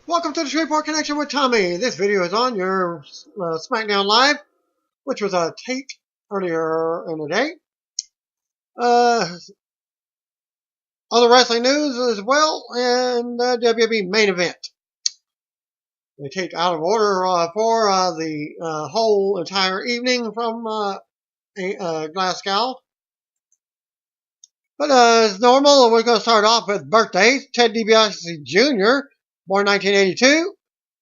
Welcome to the Shreveport Connection with Tommy. This video is on your SmackDown Live, which was taped earlier in the day. Other wrestling news as well, and the WWE main event. They taped out of order for the whole entire evening from Glasgow. But as normal, we're going to start off with birthdays. Ted DiBiase Jr., born 1982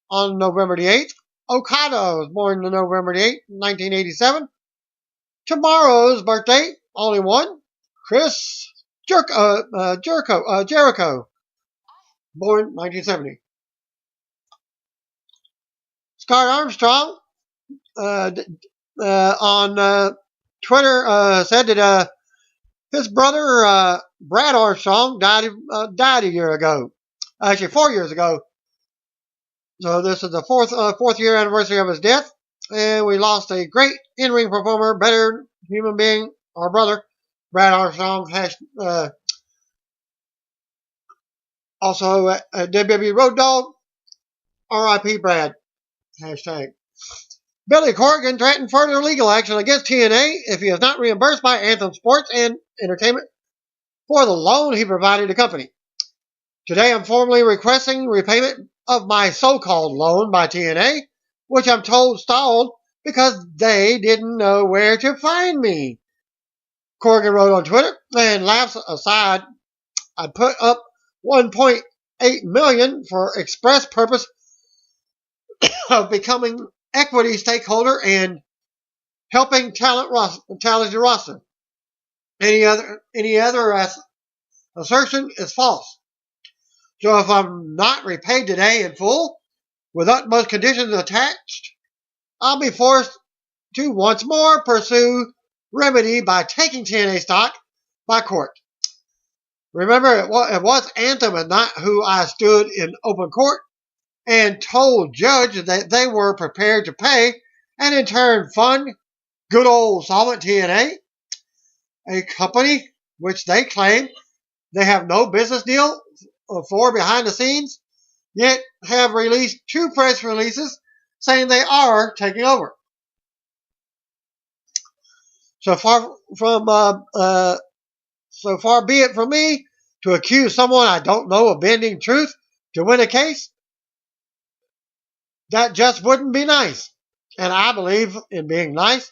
on November the 8th. Okada was born on November the 8th, 1987. Tomorrow's birthday, only one, Chris Jericho, born 1970. Scott Armstrong on Twitter said that his brother Brad Armstrong died a year ago. Actually, 4 years ago. So this is the fourth year anniversary of his death, and we lost a great in-ring performer, better human being, our brother, Brad Armstrong. Also, WWE Road Dogg, R.I.P. Brad. Hashtag. Billy Corgan threatened further legal action against TNA if he is not reimbursed by Anthem Sports and Entertainment for the loan he provided the company. Today I'm formally requesting repayment of my so-called loan by TNA, which I'm told stalled because they didn't know where to find me. Corgan wrote on Twitter, and laughs aside, I put up $1.8 million for express purpose of becoming equity stakeholder and helping talented roster. Any other assertion is false. So if I'm not repaid today in full, with utmost conditions attached, I'll be forced to once more pursue remedy by taking TNA stock by court. Remember, it was Anthem and not who I stood in open court and told judge that they were prepared to pay and in turn fund good old solvent TNA, a company which they claim they have no business deal for behind the scenes, yet have released 2 press releases saying they are taking over. So far be it from me to accuse someone I don't know of bending truth to win a case. That just wouldn't be nice. And I believe in being nice.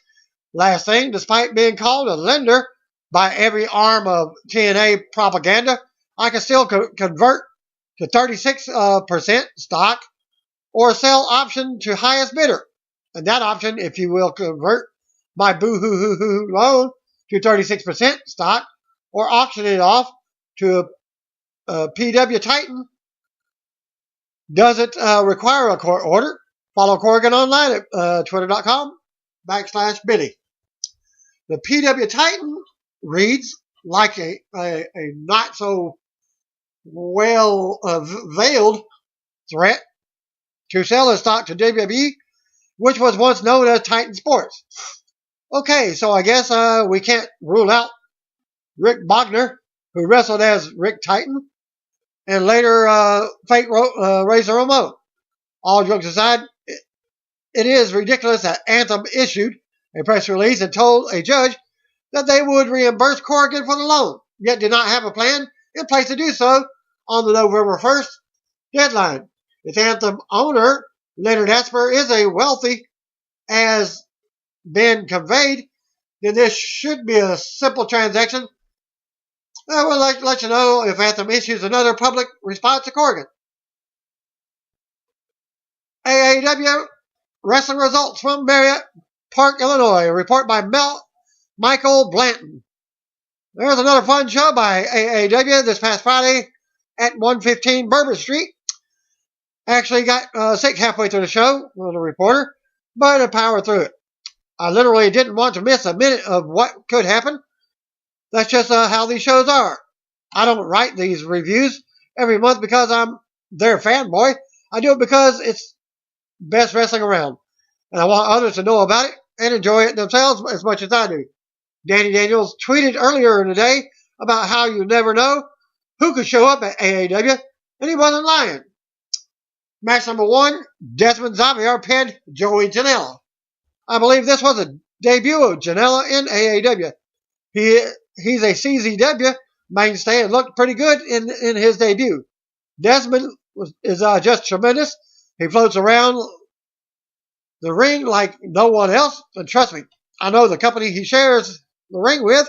Last thing, despite being called a lender by every arm of TNA propaganda, I can still convert to 36% stock or sell option to highest bidder. And that option, if you will, convert my boo-hoo-hoo-hoo loan to 36% stock or auction it off to a PW Titan. Does it require a court order? Follow Corgan online at twitter.com/Billy. The PW Titan reads like a not so well veiled threat to sell his stock to WWE, which was once known as Titan Sports. Okay, so I guess we can't rule out Rick Bogner, who wrestled as Rick Titan, and later fake Razor Ramon. All jokes aside, it is ridiculous that Anthem issued a press release and told a judge that they would reimburse Corgan for the loan, yet did not have a plan in place to do so on the November 1st deadline. If Anthem owner Leonard Esper is a wealthy, as been conveyed, then this should be a simple transaction. I would like to let you know if Anthem issues another public response to Corgan. AAW wrestling results from Marriott Park, Illinois. A report by Michael Blanton. There's another fun show by AAW this past Friday at 115 Bourbon Street. Actually got sick halfway through the show, with a reporter, but I powered through it. I literally didn't want to miss a minute of what could happen. That's just how these shows are. I don't write these reviews every month because I'm their fanboy. I do it because it's best wrestling around. And I want others to know about it and enjoy it themselves as much as I do. Danny Daniels tweeted earlier in the day about how you never know who could show up at AAW, and he wasn't lying. Match number 1, Desmond Xavier pinned Joey Janela. I believe this was a debut of Janela in AAW. He's a CZW mainstay and looked pretty good in his debut. Desmond is just tremendous. He floats around the ring like no one else. And trust me, I know the company he shares the ring with.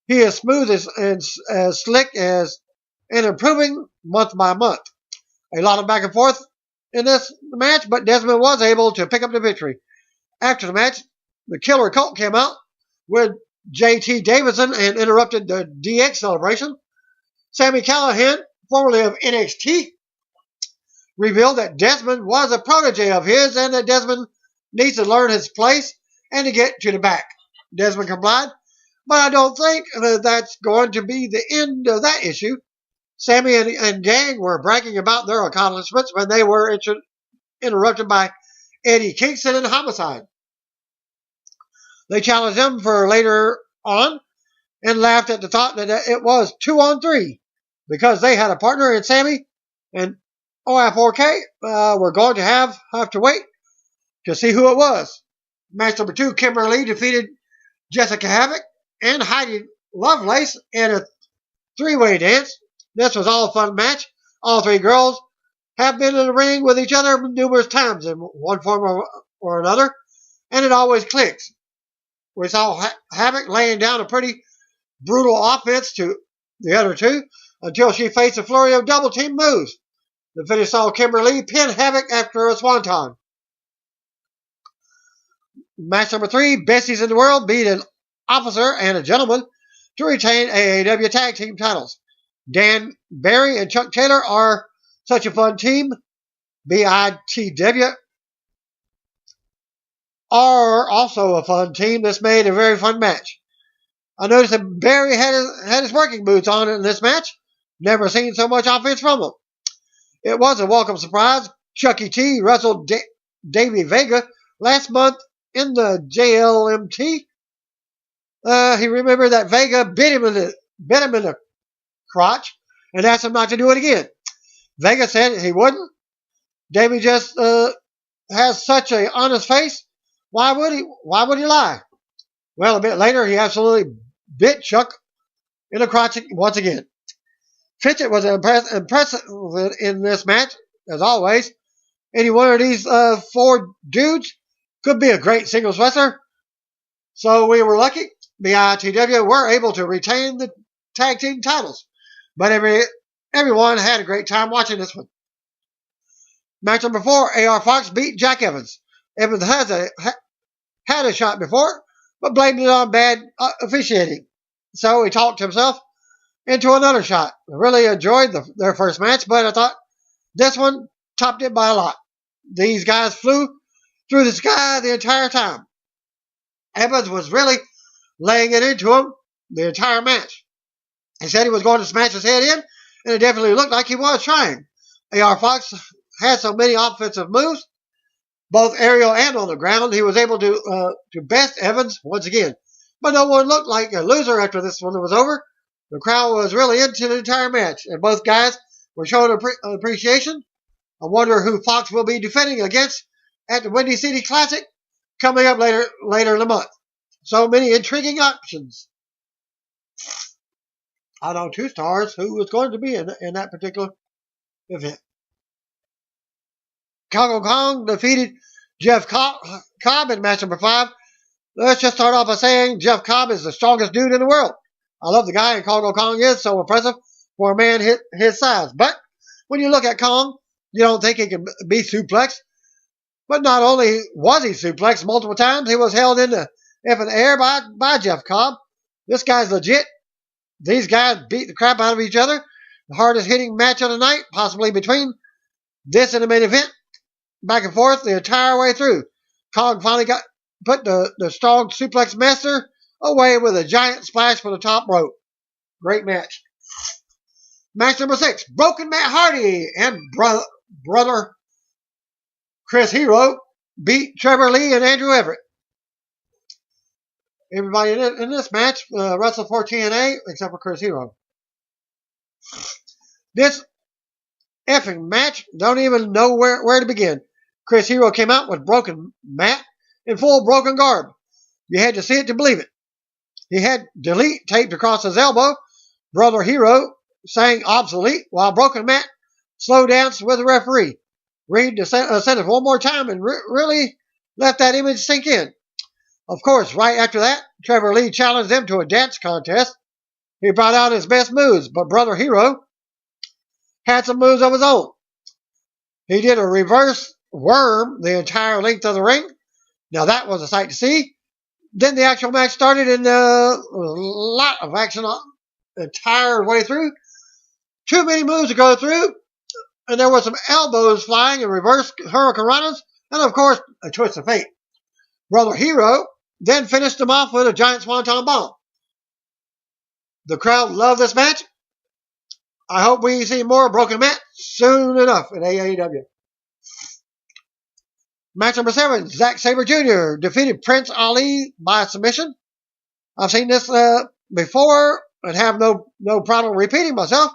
He is smooth and as slick as and improving month by month. A lot of back and forth in this match, but Desmond was able to pick up the victory. After the match, the Killer Colt came out with JT Davidson and interrupted the DX celebration. Sami Callihan, formerly of NXT, revealed that Desmond was a protege of his and that Desmond needs to learn his place and to get to the back. Desmond complied, but I don't think that that's going to be the end of that issue. Sami and gang were bragging about their accomplishments when they were interrupted by Eddie Kingston and Homicide. They challenged them for later on and laughed at the thought that it was 2-on-3 because they had a partner in Sami and OI4K were going to have to wait to see who it was. Match number 2, Kimberly defeated Jessica Havoc and Heidi Lovelace in a 3-way dance. This was all a fun match. All 3 girls have been in the ring with each other numerous times in one form or another, and it always clicks. We saw Havoc laying down a pretty brutal offense to the other 2 until she faced a flurry of double team moves. The finish saw Kimberly pin Havoc after a swanton. Match number 3, Besties in the World beat an officer and a gentleman to retain AAW Tag Team titles. Dan Barry and Chuck Taylor are such a fun team. BITW are also a fun team. This made a very fun match. I noticed that Barry had his working boots on in this match. Never seen so much offense from him. It was a welcome surprise. Chucky T wrestled Davey Vega last month in the JLMT. He remembered that Vega bit him in the crotch and asked him not to do it again. Vega said he wouldn't. Davey just has such an honest face. Why would he lie? Well, a bit later, he absolutely bit Chuck in the crotch once again. Fitchett was impressive in this match, as always. Any one of these 4 dudes could be a great singles wrestler. So we were lucky. The ITW were able to retain the tag team titles. But everyone had a great time watching this one. Match number 4, AR Fox beat Jack Evans. Evans had a shot before, but blamed it on bad officiating. So he talked himself into another shot. I really enjoyed their first match, but I thought this one topped it by a lot. These guys flew through the sky the entire time. Evans was really laying it into him the entire match. He said he was going to smash his head in, and it definitely looked like he was trying. AR Fox had so many offensive moves, both aerial and on the ground. He was able to best Evans once again. But no one looked like a loser after this one was over. The crowd was really into the entire match, and both guys were showing appreciation. I wonder who Fox will be defending against at the Windy City Classic coming up later in the month. So many intriguing options. I know 2 stars who was going to be in that particular event. Congo Kong defeated Jeff Cobb in match number 5. Let's just start off by saying Jeff Cobb is the strongest dude in the world. I love the guy, and Congo Kong is so impressive for a man his size. But when you look at Kong, you don't think he can be suplexed. But not only was he suplexed multiple times, he was held in the effing air by Jeff Cobb. This guy's legit. These guys beat the crap out of each other. The hardest hitting match of the night, possibly between this and the main event. Back and forth the entire way through. Kong finally put the strong suplex master away with a giant splash from the top rope. Great match. Match number 6. Broken Matt Hardy and brother Chris Hero beat Trevor Lee and Andrew Everett. Everybody in this match wrestled for TNA except for Chris Hero. This effing match. Don't even know where to begin. Chris Hero came out with broken mat in full broken garb. You had to see it to believe it. He had delete taped across his elbow. Brother Hero sang obsolete while broken mat slow danced with the referee. Read the sentence one more time and really let that image sink in. Of course, right after that, Trevor Lee challenged them to a dance contest. He brought out his best moves, but Brother Hero had some moves of his own. He did a reverse worm the entire length of the ring. Now that was a sight to see. Then the actual match started, and a lot of action the entire way through. Too many moves to go through, and there were some elbows flying and reverse hurricanranas, and of course, a twist of fate. Brother Hero then finished him off with a giant swanton bomb. The crowd loved this match. I hope we see more broken mat soon enough in AEW. Match number 7, Zack Sabre Jr. defeated Prince Ali by submission. I've seen this before and have no problem repeating myself.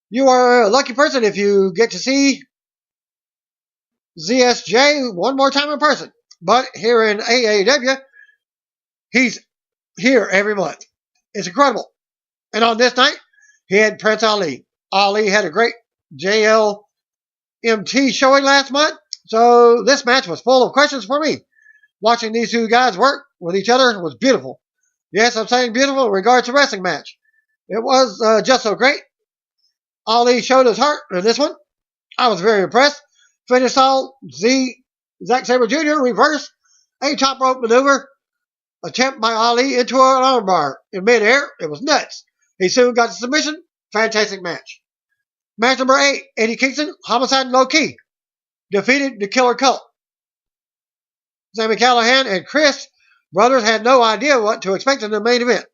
You are a lucky person if you get to see ZSJ one more time in person. But here in AEW, he's here every month. It's incredible. And on this night, he had Prince Ali. Ali had a great JLMT showing last month. So this match was full of questions for me. Watching these two guys work with each other was beautiful. Yes, I'm saying beautiful in regards to wrestling match. It was just so great. Ali showed his heart in this one. I was very impressed. Finished all Zack Sabre Jr. reverse a top rope maneuver attempt by Ali into an armbar in midair. It was nuts. He soon got the submission. Fantastic match. Match number 8, Eddie Kingston, Homicide and Low Key defeated the Killer Cult. Sami Callihan and Chris brothers had no idea what to expect in the main event.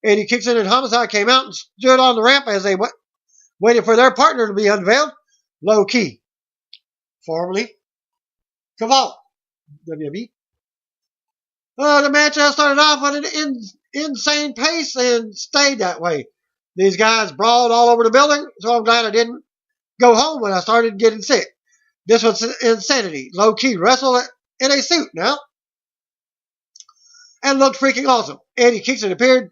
Eddie Kingston and Homicide came out and stood on the ramp as they waited for their partner to be unveiled. Low Key, formerly Caval, WWE. The match started off at an insane pace and stayed that way. These guys brawled all over the building, so I'm glad I didn't go home when I started getting sick. This was insanity. Low Key wrestled in a suit now and looked freaking awesome. Eddie Kingston appeared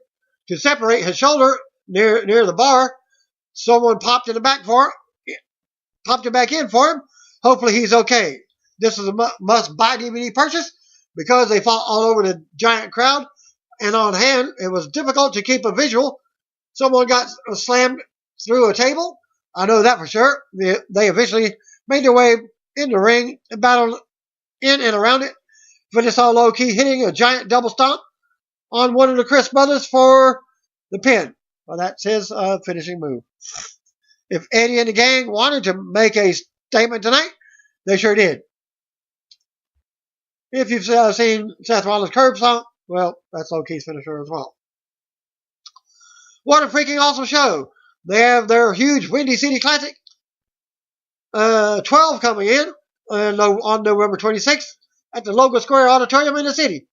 to separate his shoulder near the bar. Someone popped it back in for him. Hopefully he's okay. This was a must-buy DVD purchase because they fought all over the giant crowd, and on hand it was difficult to keep a visual. Someone got slammed through a table. I know that for sure. They eventually made their way in the ring and battled in and around it. Finished all Low Key hitting a giant double stomp on one of the Chris brothers for the pin. Well, that's his finishing move. If Eddie and the gang wanted to make a statement tonight, they sure did. If you've seen Seth Rollins' curb stomp, well, that's Low Key's finisher as well. What a freaking awesome show. They have their huge Windy City Classic 12 coming in on November 26th at the Logan Square Auditorium in the city.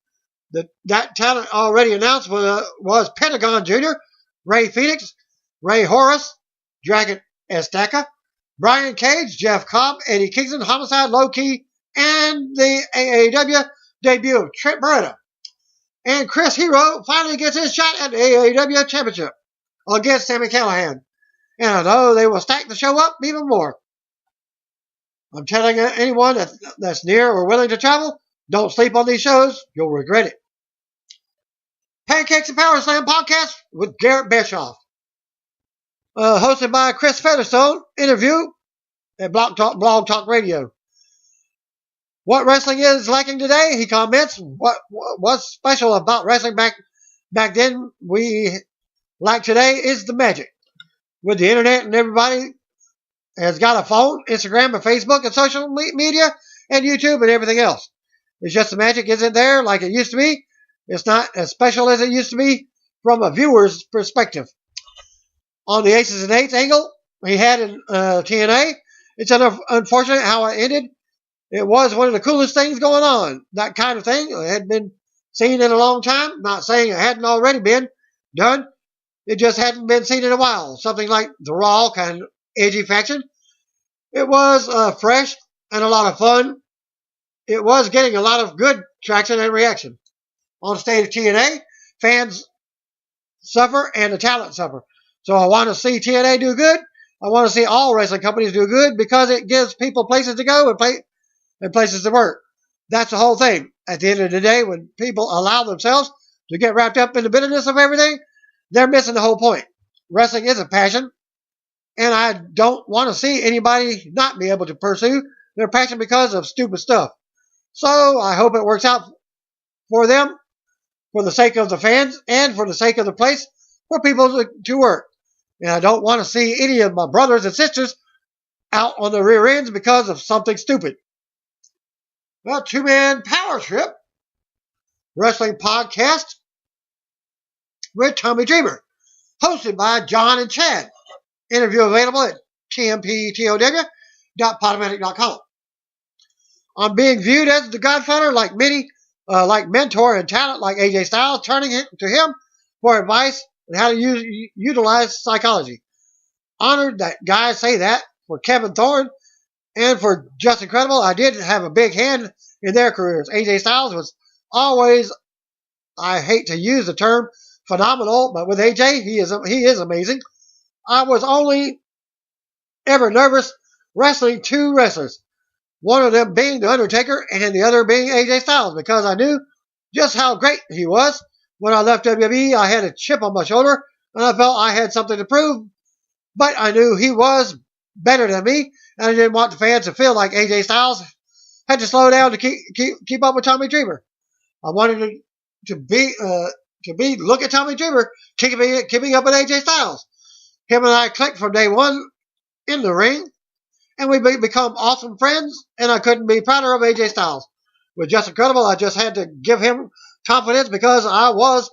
That talent already announced was Pentagon Jr., Ray Phoenix, Ray Horace, Dragon Estaca, Brian Cage, Jeff Cobb, Eddie Kingston, Homicide, Low Key, and the AAW debut of Trent Beretta. And Chris Hero finally gets his shot at the AAW Championship against Sami Callihan. And I know they will stack the show up even more. I'm telling anyone that's near or willing to travel, don't sleep on these shows. You'll regret it. Pancakes and Power Slam podcast with Garret Bischoff. Hosted by Chris Featherstone. Interview at Blog Talk Radio. What wrestling is lacking today, he comments. What's special about wrestling back then we like today is the magic. With the internet and everybody has got a phone, Instagram and Facebook and social media and YouTube and everything else. It's just the magic isn't there like it used to be. It's not as special as it used to be from a viewer's perspective. On the Aces and Eights angle he had in TNA, it's unfortunate how it ended. It was one of the coolest things going on. That kind of thing had been seen in a long time. Not saying it hadn't already been done. It just hadn't been seen in a while. Something like the Raw kind of edgy faction. It was fresh and a lot of fun. It was getting a lot of good traction and reaction. On the stage of TNA, fans suffer and the talent suffer. So I want to see TNA do good. I want to see all wrestling companies do good because it gives people places to go and places to work. That's the whole thing. At the end of the day, when people allow themselves to get wrapped up in the bitterness of everything, they're missing the whole point. Wrestling is a passion, and I don't want to see anybody not be able to pursue their passion because of stupid stuff. So I hope it works out for them, for the sake of the fans, and for the sake of the place for people to work. And I don't want to see any of my brothers and sisters out on the rear ends because of something stupid. Well, two-man power trip wrestling podcast with Tommy Dreamer, hosted by John and Chad. Interview available at tmptow.podomatic.com. I'm being viewed as the Godfather, like many, like mentor and talent like AJ Styles, turning to him for advice on how to utilize psychology. Honored that guys say that for Kevin Thorne and for Just Incredible. I did have a big hand in their careers. AJ Styles was always, I hate to use the term phenomenal, but with AJ, he is amazing. I was only ever nervous wrestling two wrestlers, one of them being The Undertaker and the other being AJ Styles, because I knew just how great he was. When I left WWE, I had a chip on my shoulder, and I felt I had something to prove, but I knew he was better than me, and I didn't want the fans to feel like AJ Styles had to slow down to keep up with Tommy Dreamer. I wanted to be look at Tommy Dreamer keeping up with AJ Styles. Him and I clicked from day one in the ring, and we become awesome friends, and I couldn't be prouder of AJ Styles. With Just Incredible, I just had to give him confidence because I once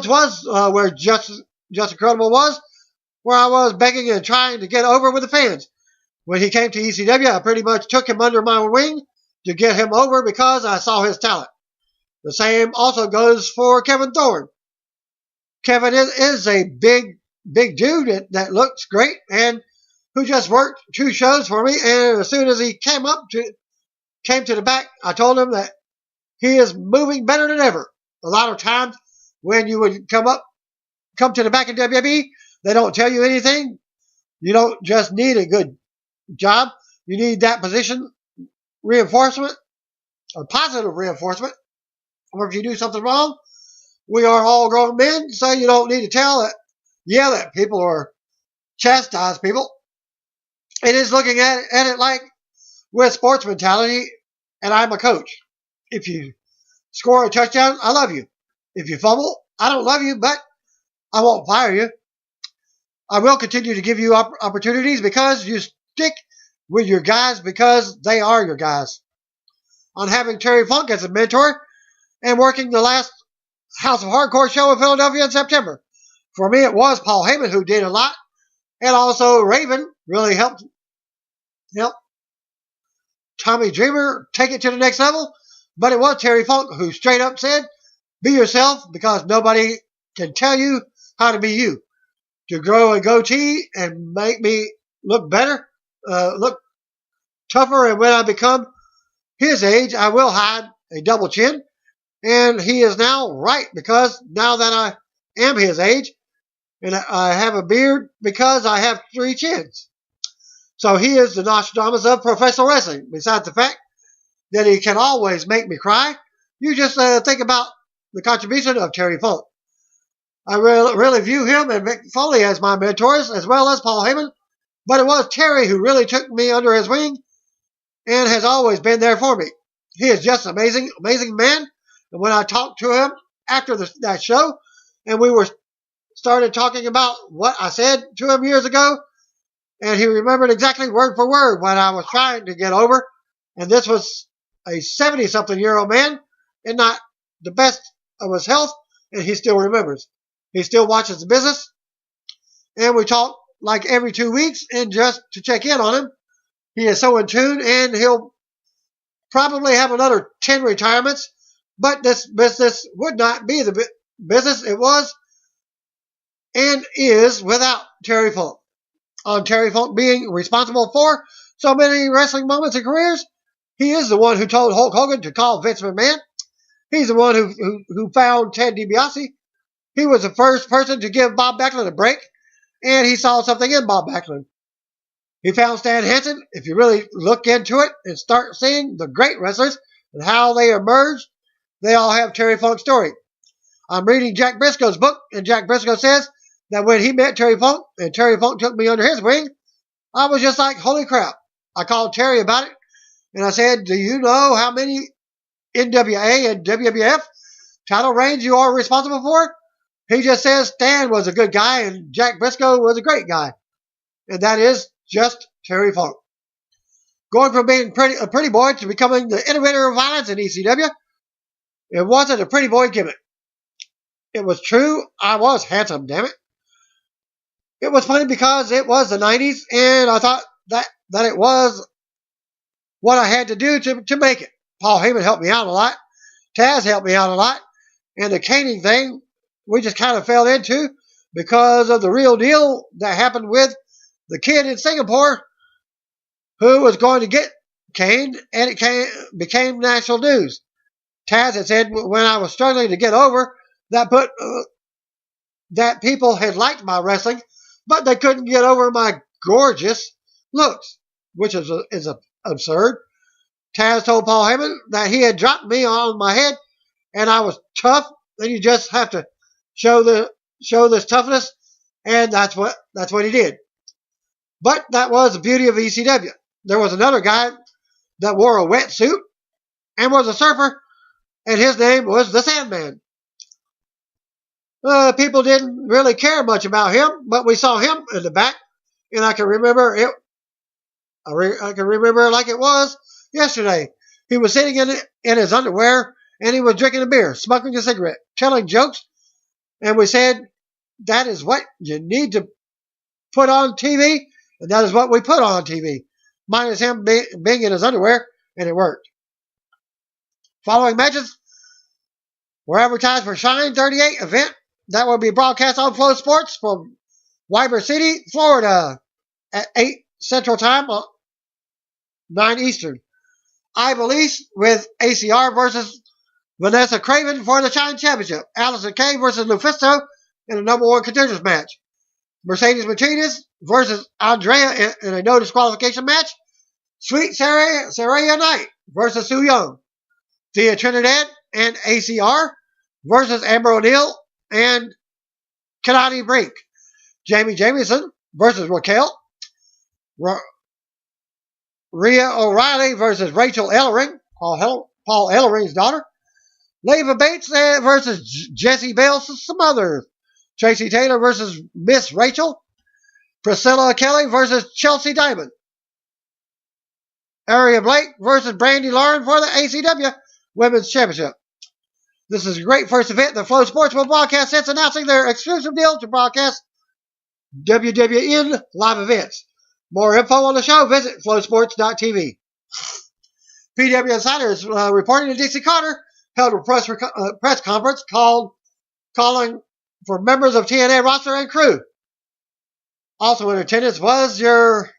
was where Just Incredible was, where I was begging and trying to get over with the fans. When he came to ECW, I pretty much took him under my wing to get him over because I saw his talent. The same also goes for Kevin Thorne. Kevin is a big dude that looks great and who just worked 2 shows for me. And as soon as he came to the back, I told him that he is moving better than ever. A lot of times when you would come to the back in WWE, they don't tell you anything. You don't just need a good job. You need that position reinforcement or positive reinforcement. Or if you do something wrong, we are all grown men, so you don't need to yell at people or chastise people. It is looking at it like with sports mentality, and I'm a coach. If you score a touchdown, I love you. If you fumble, I don't love you, but I won't fire you. I will continue to give you opportunities because you stick with your guys because they are your guys. On having Terry Funk as a mentor and working the last House of Hardcore show in Philadelphia in September. For me, it was Paul Heyman who did a lot, and also Raven really helped Tommy Dreamer take it to the next level. But it was Terry Funk who straight up said, be yourself because nobody can tell you how to be you. To grow a goatee and make me look better, look tougher, and when I become his age, I will hide a double chin. And he is now right because now that I am his age and I have a beard because I have 3 chins. So he is the Nostradamus of professional wrestling. Besides the fact that he can always make me cry, you just think about the contribution of Terry Funk. I really view him and Mick Foley as my mentors as well as Paul Heyman, but it was Terry who really took me under his wing and has always been there for me. He is just an amazing man. And when I talked to him after that show, and we started talking about what I said to him years ago, and he remembered exactly word for word what I was trying to get over. And this was a 70-something-year-old man and not the best of his health, and he still remembers. He still watches the business, and we talk like every 2 weeks and just to check in on him. He is so in tune, and he'll probably have another 10 retirements, but this business would not be the business it was and is without Terry Funk. on Terry Funk being responsible for so many wrestling moments and careers. He is the one who told Hulk Hogan to call Vince McMahon. He's the one who found Ted DiBiase. He was the first person to give Bob Backlund a break, and he saw something in Bob Backlund. He found Stan Hansen. If you really look into it and start seeing the great wrestlers and how they emerged, they all have Terry Funk's story. I'm reading Jack Briscoe's book, and Jack Briscoe says that when he met Terry Funk and Terry Funk took me under his wing, I was just like, holy crap. I called Terry about it, and I said, do you know how many NWA and WWF title reigns you are responsible for? He just says Stan was a good guy and Jack Briscoe was a great guy. And that is just Terry Funk. Going from being a pretty boy to becoming the innovator of violence in ECW, it wasn't a pretty boy gimmick. It was true. I was handsome, damn it. It was funny because it was the 90s, and I thought that it was what I had to do to make it. Paul Heyman helped me out a lot. Taz helped me out a lot. And the caning thing, we just kind of fell into because of the real deal that happened with the kid in Singapore who was going to get caned, and it became national news. Taz had said when I was struggling to get over that people had liked my wrestling, but they couldn't get over my gorgeous looks, which is absurd. Taz told Paul Heyman that he had dropped me on my head, and I was tough, and you just have to show this toughness, and that's what he did. But that was the beauty of ECW. There was another guy that wore a wetsuit and was a surfer, and his name was the Sandman. People didn't really care much about him, but we saw him in the back, and I can remember it. I can remember it like it was yesterday. He was sitting in his underwear, and he was drinking a beer, smoking a cigarette, telling jokes, and we said, that is what you need to put on TV, and that is what we put on TV, minus him being in his underwear, and it worked. Following matches were advertised for Shine 38 event that will be broadcast on Flow Sports from Weber City, Florida at 8 Central Time, 9 Eastern. Ivelisse with ACR versus Vanessa Craven for the Shine Championship. Allison Kay versus Lufisto in a number 1 contenders match. Mercedes Martinez versus Andrea in a no disqualification match. Sweet Saraya Knight versus Su Yung. Thea Trinidad and ACR versus Amber O'Neal and Kanani Brink. Jamie Jamison versus Raquel. Rhea O'Reilly versus Rachel Ellering, Paul Ellering's daughter. Leva Bates versus Jessie Bale Smothers. Tracy Taylor versus Miss Rachel. Priscilla Kelly versus Chelsea Diamond. Aria Blake versus Brandy Lauren for the ACW Women's Championship. This is a great first event that Flow Sports will broadcast since announcing their exclusive deal to broadcast WWN live events. More info on the show, visit flowsports.tv. PW Insiders reporting that Dixie Carter held a press conference calling for members of TNA roster and crew. Also in attendance was your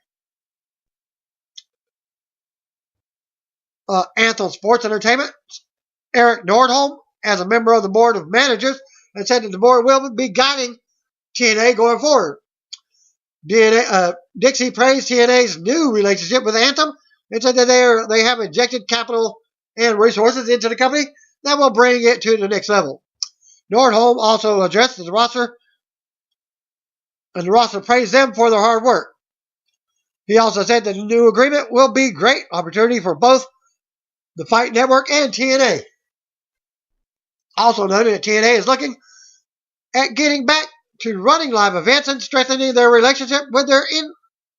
Anthem Sports Entertainment, Eric Nordholm, as a member of the board of managers, and said that the board will be guiding TNA going forward. Dixie praised TNA's new relationship with Anthem and said that they have injected capital and resources into the company that will bring it to the next level. Nordholm also addressed the roster, and the roster praised them for their hard work. He also said that the new agreement will be a great opportunity for both the Fight Network and TNA. Also noted that TNA is looking at getting back to running live events and strengthening their relationship with their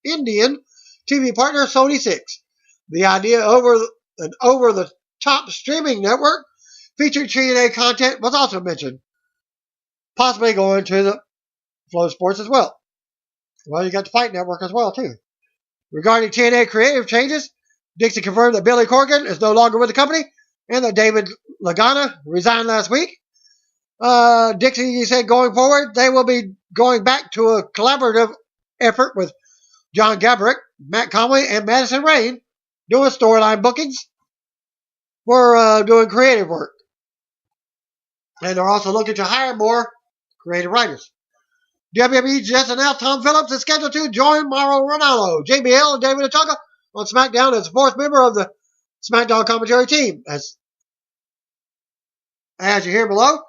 Indian TV partner Sony 6. The idea over the top streaming network featuring TNA content was also mentioned, possibly going to the Flow Sports as well. Well, you got the Fight Network as well too. Regarding TNA creative changes, Dixie confirmed that Billy Corgan is no longer with the company and that David Lagana resigned last week. Dixie said going forward, they will be going back to a collaborative effort with John Gabrick, Matt Conway, and Madison Rain doing storyline bookings for doing creative work. And they're also looking to hire more creative writers. WWE just announced Tom Phillips is scheduled to join Mauro Ranallo, JBL, and David Otunga on SmackDown as the fourth member of the SmackDown commentary team. As you hear below,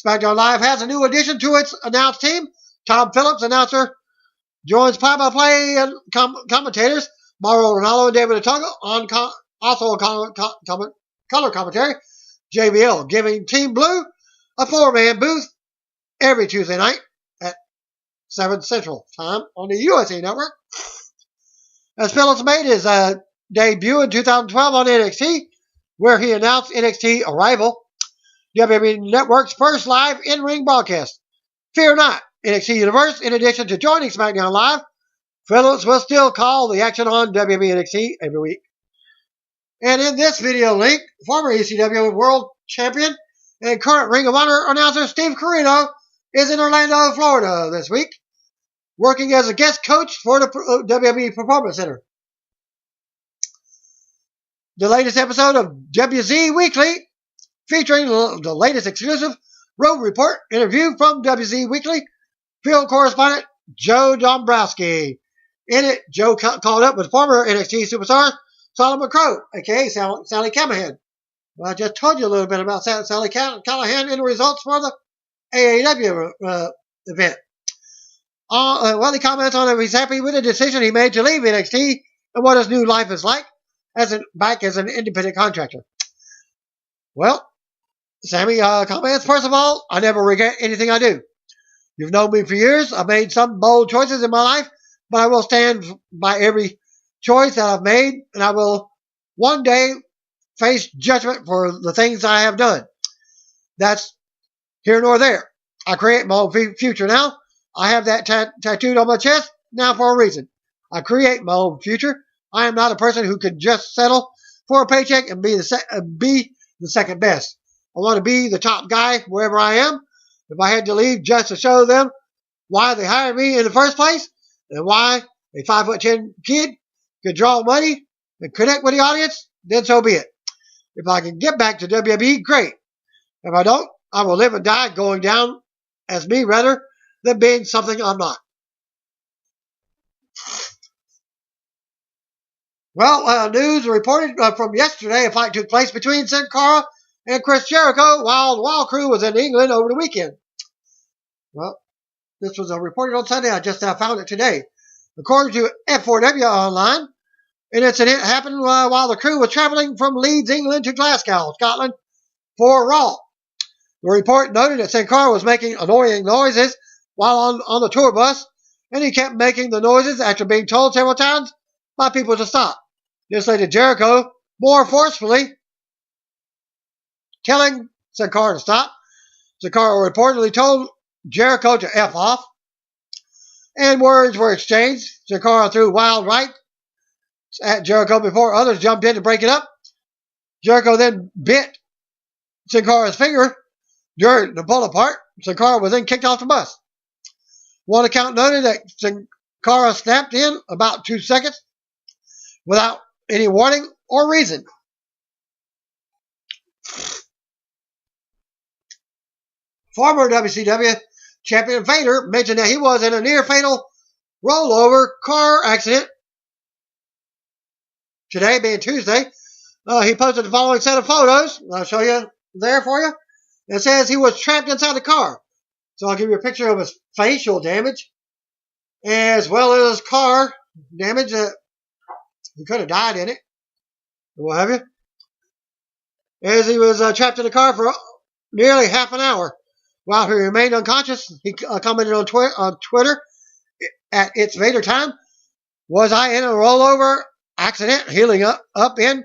SmackDown Live has a new addition to its announced team. Tom Phillips, announcer, joins play-by-play and commentators Mauro Ranallo and David Otunga also on color commentary. JBL giving Team Blue a 4-man booth every Tuesday night at 7 Central Time on the USA Network. As Phillips made his debut in 2012 on NXT, where he announced NXT Arrival, WWE Network's first live in-ring broadcast. Fear not, NXT Universe, in addition to joining SmackDown Live, Phillips will still call the action on WWE NXT every week. And in this video link, former ECW World Champion and current Ring of Honor announcer Steve Corino is in Orlando, Florida this week, working as a guest coach for the WWE Performance Center. The latest episode of WZ Weekly, featuring the latest exclusive road report interview from WZ Weekly field correspondent Joe Dombrowski. In it, Joe called up with former NXT superstar Solomon Crowe, a.k.a. Sally Callahan. Well, I just told you a little bit about Sally Callahan and the results for the AAW event. He comments on if he's happy with the decision he made to leave NXT and what his new life is like back as an independent contractor. Well, Sammy comments, first of all, I never regret anything I do. You've known me for years. I've made some bold choices in my life, but I will stand by every choice that I've made, and I will one day face judgment for the things I have done. That's here nor there. I create my own future now. I have that tattooed on my chest now for a reason. I create my own future. I am not a person who can just settle for a paycheck and be the second best. I want to be the top guy wherever I am. If I had to leave just to show them why they hired me in the first place and why a 5'10" kid could draw money and connect with the audience, then so be it. If I can get back to WWE, great. If I don't, I will live and die going down as me rather than being something I'm not. Well, news reported from yesterday, a fight took place between Sin Cara and Chris Jericho while the Wild Crew was in England over the weekend. Well, this was reported on Sunday. I just found it today. According to F4W Online, an incident happened while the crew was traveling from Leeds, England to Glasgow, Scotland for Raw. The report noted that Sin Cara was making annoying noises while on the tour bus, and he kept making the noises after being told several times by people to stop. This led to Jericho more forcefully telling Sin Cara to stop. Sin Cara reportedly told Jericho to F off, and words were exchanged. Sin Cara threw wild right at Jericho before others jumped in to break it up. Jericho then bit Sin Cara's finger during the pull apart. Sin Cara was then kicked off the bus. One account noted that Sin Cara snapped in about 2 seconds without any warning or reason. Former WCW champion Vader mentioned that he was in a near-fatal rollover car accident today, being Tuesday. He posted the following set of photos. I'll show you there for you. It says he was trapped inside the car. So I'll give you a picture of his facial damage as well as car damage. He could have died in it. What have you? As he was trapped in the car for nearly half an hour. While he remained unconscious, he commented on Twitter at It's Vader Time. Was I in a rollover accident healing up in?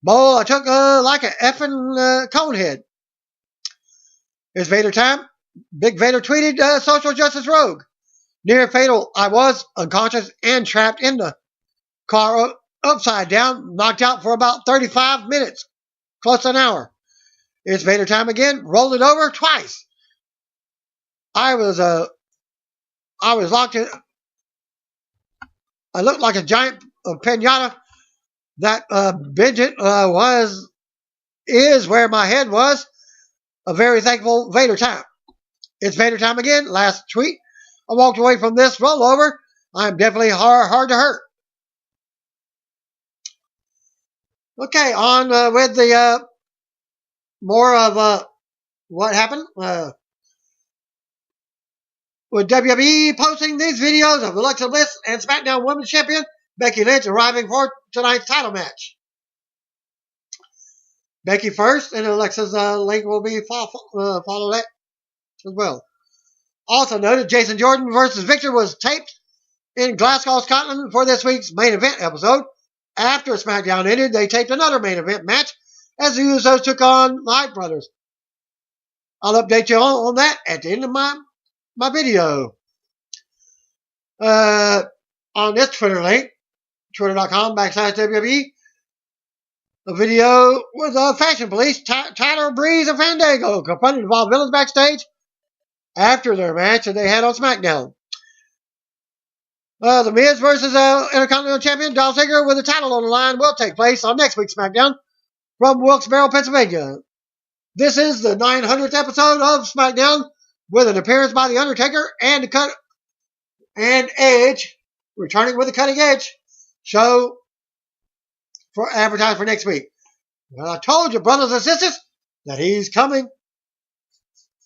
Bowl, I took like an effing conehead. It's Vader Time. Big Vader tweeted Social Justice Rogue. Near fatal, I was unconscious and trapped in the car upside down, knocked out for about 35 minutes, close to an hour. It's Vader Time again. Rolled it over twice. I was locked in. I looked like a giant pinata. That Bingent is where my head was. A very thankful Vader time. It's Vader time again. Last tweet. I walked away from this rollover. I'm definitely hard to hurt. Okay, on with the more of what happened. With WWE posting these videos of Alexa Bliss and SmackDown Women's Champion Becky Lynch arriving for tonight's title match. Becky first, and Alexa's link will be follow that as well. Also noted, Jason Jordan versus Victor was taped in Glasgow, Scotland for this week's main event episode. After SmackDown ended, they taped another main event match as the Usos took on the Hype Brothers. I'll update you on that at the end of my video. On this Twitter link, twitter.com/WWE, a video with Fashion Police, Tyler Breeze and Fandango confronted the villains backstage after their match that they had on SmackDown. The Miz versus Intercontinental Champion Dolph Ziggler with the title on the line will take place on next week's SmackDown from Wilkes-Barre, Pennsylvania. This is the 900th episode of SmackDown with an appearance by The Undertaker and Edge returning with a cutting edge show for advertised for next week. Well, I told you, brothers and sisters, that he's coming.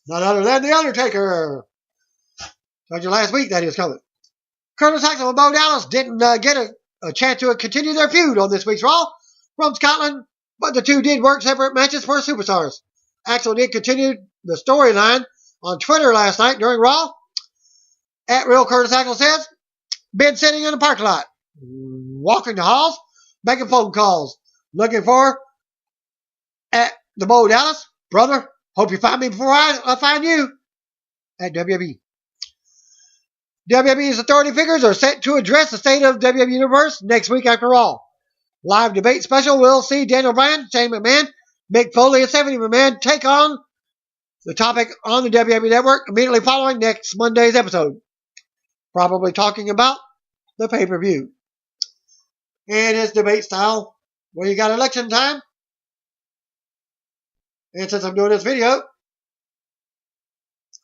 None other than The Undertaker. Told you last week that he was coming. Curtis Axel and Bo Dallas didn't get a chance to continue their feud on this week's Raw from Scotland, but the two did work separate matches for Superstars. Axel did continue the storyline on Twitter last night during Raw. At Real Curtis Axel says, been sitting in the parking lot, walking the halls, making phone calls, looking for at the Bo Dallas. Brother, hope you find me before I find you at WWE. WWE's authority figures are set to address the state of WWE Universe next week after Raw. Live debate special will see Daniel Bryan, Shane McMahon, Mick Foley, and Stephanie McMahon take on the topic on the WWE Network immediately following next Monday's episode. Probably talking about the pay-per-view. And it's debate style where you got election time. And since I'm doing this video,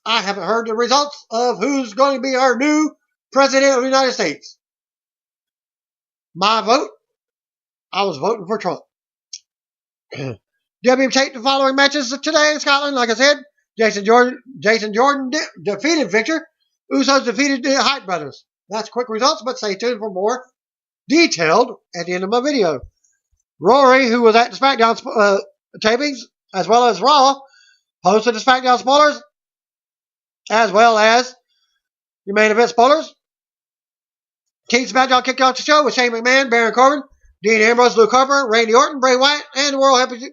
I haven't heard the results of who's going to be our new President of the United States. My vote, I was voting for Trump. WWE taped the following matches today in Scotland. Like I said, Jason Jordan defeated Victor. Usos defeated the Hype Brothers. That's quick results, but stay tuned for more detailed at the end of my video. Rory, who was at the SmackDown tapings, as well as Raw, posted the SmackDown spoilers, as well as your main event spoilers. Team SmackDown kicked off the show with Shane McMahon, Baron Corbin, Dean Ambrose, Luke Harper, Randy Orton, Bray Wyatt, and the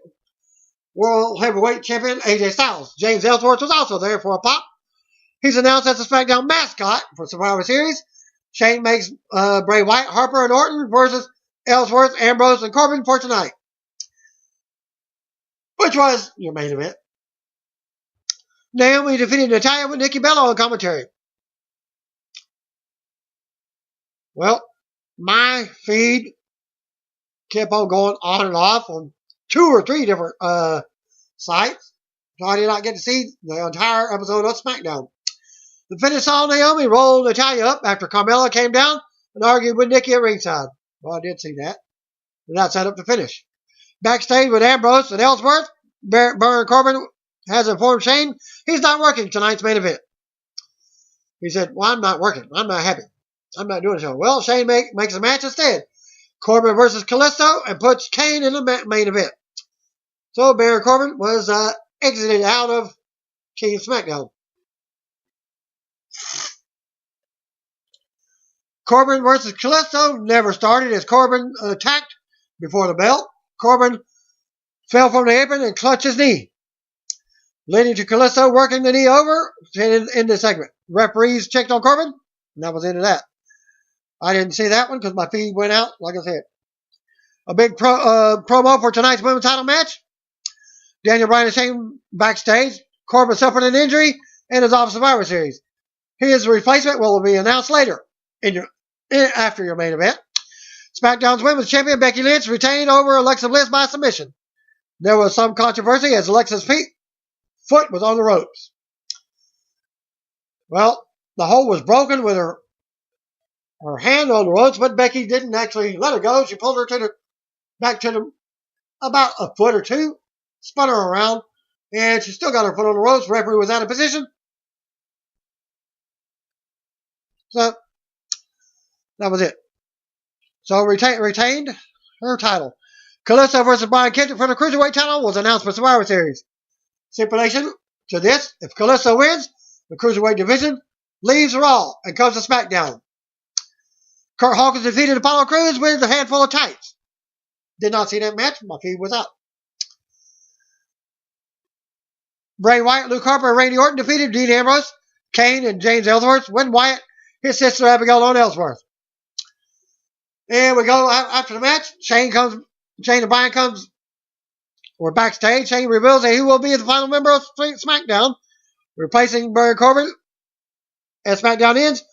World Heavyweight Champion AJ Styles. James Ellsworth was also there for a pop. He's announced as the SmackDown mascot for Survivor Series. Shane makes Bray Wyatt, Harper, and Orton versus Ellsworth, Ambrose, and Corbin for tonight, which was your main event. Naomi defeated Natalya with Nikki Bella on commentary. Well, my feed kept on going on and off on 2 or 3 different sites, so I did not get to see the entire episode of SmackDown. The finish saw Naomi roll Natalya up after Carmella came down and argued with Nikki at ringside. Well, I did see that. And that set up the finish. Backstage with Ambrose and Ellsworth, Baron Corbin has informed Shane he's not working tonight's main event. He said, well, I'm not working. I'm not happy. I'm not doing the show. Well, Shane makes a match instead. Corbin versus Kalisto and puts Kane in the main event. So Baron Corbin was exited out of King of SmackDown. Corbin versus Kalisto never started as Corbin attacked before the bell. Corbin fell from the apron and clutched his knee, leading to Kalisto working the knee over in the segment. Referees checked on Corbin, and that was the end of that. I didn't see that one because my feed went out, like I said. A big promo for tonight's women's title match. Daniel Bryan and Shane backstage. Corbin suffered an injury and is off Survivor Series. His replacement will be announced later in after your main event. SmackDown's Women's Champion Becky Lynch retained over Alexa Bliss by submission. There was some controversy as Alexa's foot was on the ropes. Well, the hold was broken with her hand on the ropes, but Becky didn't actually let her go. She pulled her back to about a foot or two, spun her around, and she still got her foot on the ropes. Referee was out of position. So, that was it. So, retained her title. Kalisto versus Brian Kendrick for the Cruiserweight title was announced for Survivor Series. Stipulation to this, if Kalisto wins, the Cruiserweight division leaves Raw and comes to SmackDown. Kurt Hawkins defeated Apollo Crews with a handful of tights. Did not see that match. My feed was out. Bray Wyatt, Luke Harper, and Randy Orton defeated Dean Ambrose, Kane, and James Ellsworth when Wyatt, his sister Abigail, on Ellsworth. And we go after the match. Shane and Bryan comes. We're backstage. Shane reveals that he will be the final member of SmackDown, replacing Baron Corbin as SmackDown ends,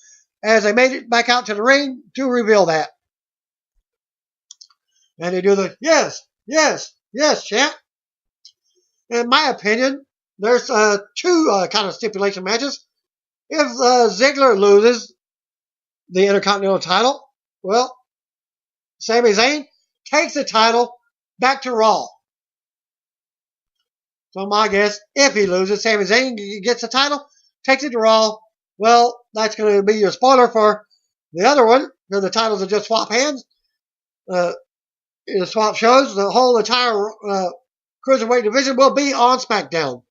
as they made it back out to the ring to reveal that. And they do the yes, champ. In my opinion, there's two kind of stipulation matches. If Ziggler loses the Intercontinental title, well, Sami Zayn takes the title back to Raw. So my guess, if he loses, Sami Zayn gets the title, takes it to Raw. Well, that's going to be your spoiler for the other one, because the titles are just swap hands. The swap shows the whole entire Cruiserweight division will be on SmackDown.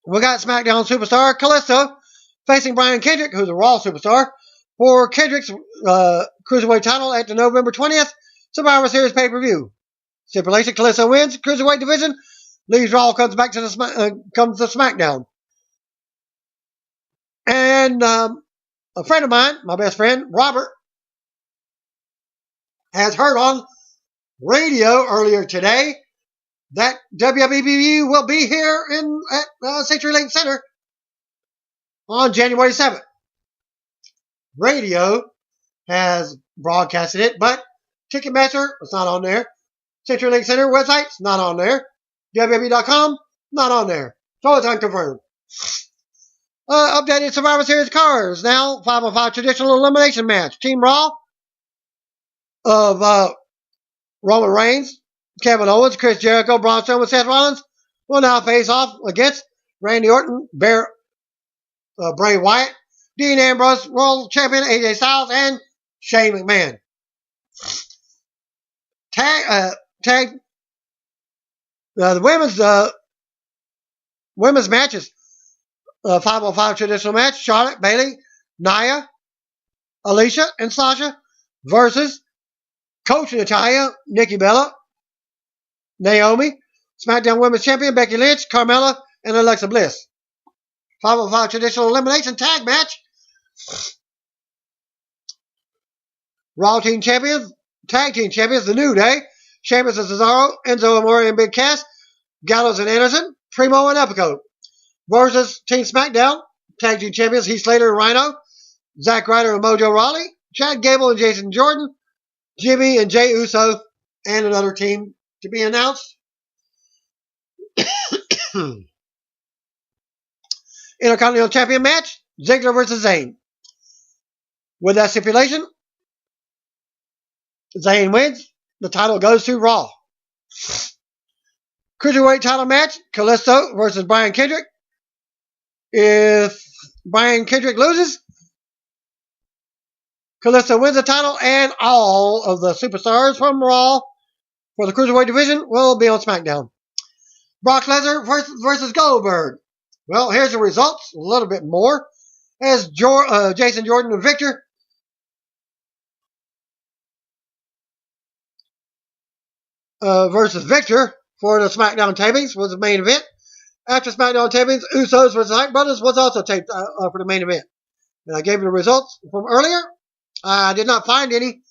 We got SmackDown superstar Kalisto facing Brian Kendrick, who's a Raw superstar, for Kendrick's Cruiserweight title at the November 20th Survivor Series pay-per-view. Stipulation: Kalisto wins Cruiserweight division, leaves Raw, comes back to comes to SmackDown. And a friend of mine, my best friend Robert, has heard on radio earlier today that WWE will be here at CenturyLink Center on January 7th. Radio has broadcasted it, but Ticketmaster is not on there. CenturyLink Center website's not on there. WWE.com, not on there. So it's unconfirmed. Updated Survivor Series cards. Now, 5-on-5 traditional elimination match. Team Raw of Roman Reigns, Kevin Owens, Chris Jericho, Braun Strowman, Seth Rollins will now face off against Randy Orton, Bray Wyatt, Dean Ambrose, World Champion AJ Styles, and Shane McMahon. The women's matches. 5-on-5 traditional match. Charlotte, Bayley, Nia, Alicia, and Sasha versus Coach Natalya, Nikki Bella, Naomi, SmackDown Women's Champion Becky Lynch, Carmella, and Alexa Bliss. 5-on-5 traditional elimination tag match. Raw Team Champions, Tag Team Champions, The New Day, Sheamus and Cesaro, Enzo Amore and Big Cass, Gallows and Anderson, Primo and Epico. Versus Team SmackDown, Tag Team Champions Heath Slater and Rhino, Zack Ryder and Mojo Rawley, Chad Gable and Jason Jordan, Jimmy and Jey Uso, and another team to be announced. Intercontinental Champion match, Ziggler versus Zayn. With that stipulation, Zayn wins. The title goes to Raw. Cruiserweight title match, Kalisto versus Brian Kendrick. If Brian Kendrick loses, Kalisto wins the title, and all of the superstars from Raw for the Cruiserweight division will be on SmackDown. Brock Lesnar versus Goldberg. Well, here's the results, a little bit more. As Jason Jordan and Victor versus Victor for the SmackDown tapings was the main event. After SmackDown tapings, Usos versus Hype Brothers was also taped for the main event. And I gave you the results from earlier. I did not find any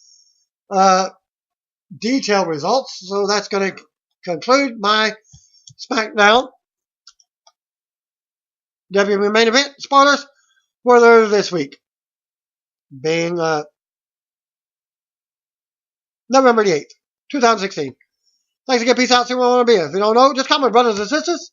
detailed results. So that's going to conclude my SmackDown WWE main event spoilers for this week, being November the 8th, 2016. Thanks again. Peace out. See where I want to be. If you don't know, just comment, brothers and sisters.